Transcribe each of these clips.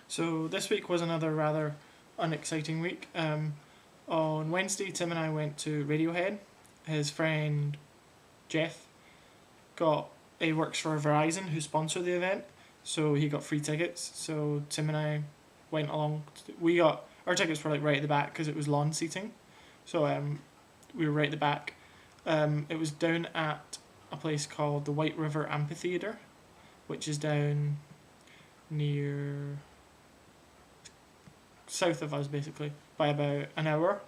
So this week was another rather unexciting week. On Wednesday, Tim and I went to Radiohead. His friend Jeff he works for Verizon, who sponsored the event, so he got free tickets. So Tim and I went along. We got our tickets were like right at the back because it was lawn seating, so we were right at the back. It was down at a place called the White River Amphitheatre, which is down near south of us basically by about an hour.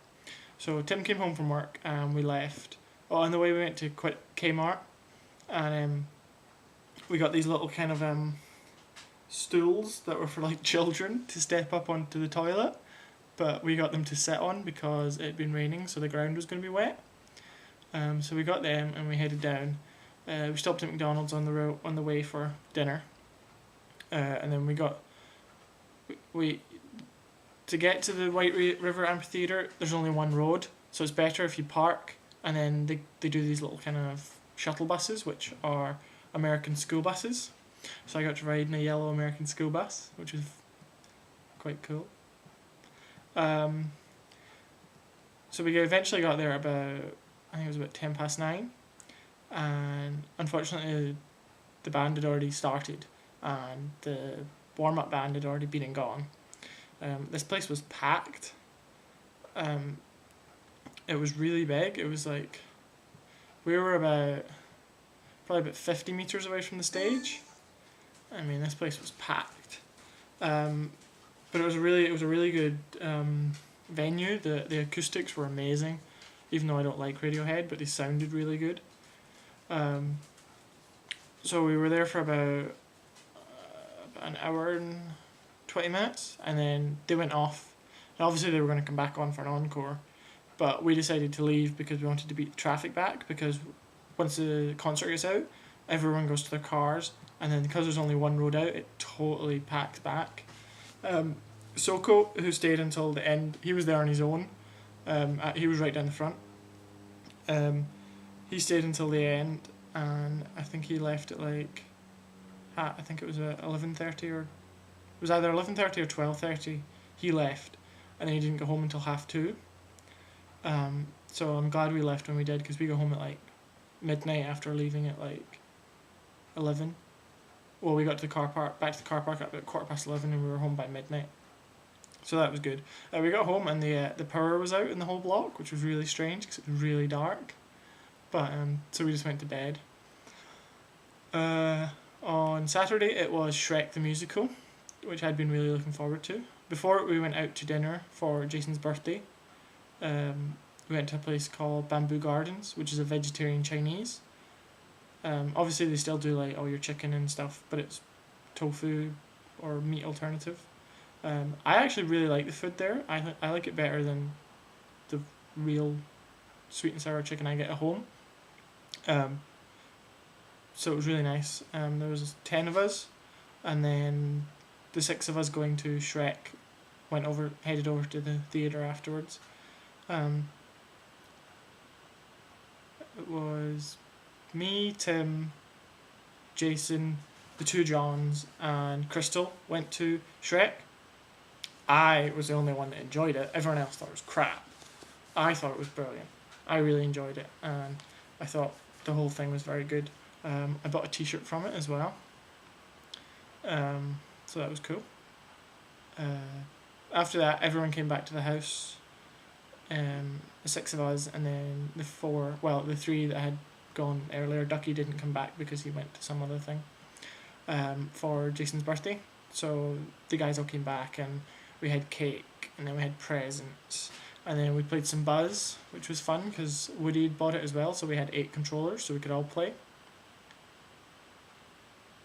So Tim came home from work and we left. Oh, on the way we went to Kmart and we got these little kind of stools that were for like children to step up onto the toilet, but we got them to sit on because it had been raining, so the ground was going to be wet. So we got them and we headed down. We stopped at McDonald's on the way for dinner, and then we to get to the White River Amphitheatre. There's only one road, so it's better if you park, and then they do these little kind of shuttle buses, which are American school buses. So I got to ride in a yellow American school bus, which was quite cool. So we eventually got there I think it was about 9:10, and unfortunately the band had already started and the warm-up band had already been and gone. This place was packed. It was really big. It was like we were probably about 50 meters away from the stage. I mean, this place was packed. But it was a really good venue. The acoustics were amazing, even though I don't like Radiohead, but they sounded really good. So we were there for about an hour and 20 minutes, and then they went off. And obviously they were going to come back on for an encore, but we decided to leave because we wanted to beat the traffic back, because once the concert gets out, everyone goes to their cars, and then because there's only one road out, it totally packed back. Soko, who stayed until the end, he was there on his own. He was right down the front. He stayed until the end, and I think he left at I think it was 11:30, or it was either 11:30 or 12:30. He left, and then he didn't go home until 2:30. So I'm glad we left when we did, because we got home at midnight after leaving at 11. Well, we got to back to the car park at about 11:15, and we were home by midnight. So that was good. We got home and the power was out in the whole block, which was really strange because it was really dark. But so we just went to bed. On Saturday it was Shrek the Musical, which I'd been really looking forward to. Before we went out to dinner for Jason's birthday. We went to a place called Bamboo Gardens, which is a vegetarian Chinese. Obviously they still do all your chicken and stuff, but it's tofu or meat alternative. I actually really like the food there. I like it better than the real sweet and sour chicken I get at home. So it was really nice. There was 10 of us, and then the 6 of us going to Shrek headed over to the theatre afterwards. It was me, Tim, Jason, the 2 Johns, and Crystal went to Shrek. I was the only one that enjoyed it. Everyone else thought it was crap. I thought it was brilliant. I really enjoyed it, and I thought the whole thing was very good. I bought a t-shirt from it as well. So that was cool. After that, everyone came back to the house. The 6 of us, and then the 3 that had gone earlier. Ducky didn't come back because he went to some other thing for Jason's birthday. So the guys all came back, and we had cake, and then we had presents, and then we played some Buzz, which was fun because Woody had bought it as well. So we had 8 controllers, so we could all play.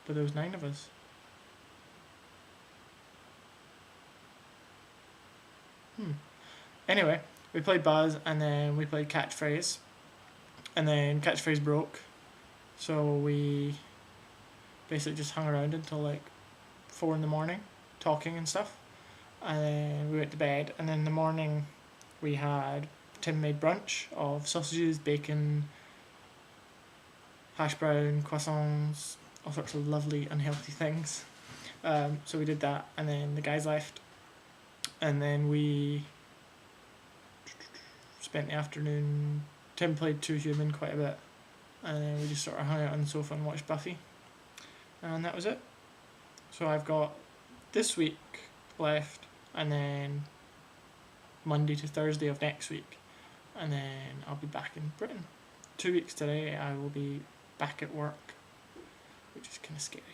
But there was 9 of us. Anyway, we played Buzz, and then we played Catchphrase, and then Catchphrase broke, so we basically just hung around until 4 in the morning, talking and stuff, and then we went to bed. And then in the morning Tim made brunch of sausages, bacon, hash brown, croissants, all sorts of lovely unhealthy things. So we did that, and then the guys left, and then we spent the afternoon. Tim played Two Human quite a bit, and then we just sort of hung out on the sofa and watched Buffy, and that was it. So I've got this week left, and then Monday to Thursday of next week, and then I'll be back in Britain. 2 weeks today I will be back at work, which is kind of scary.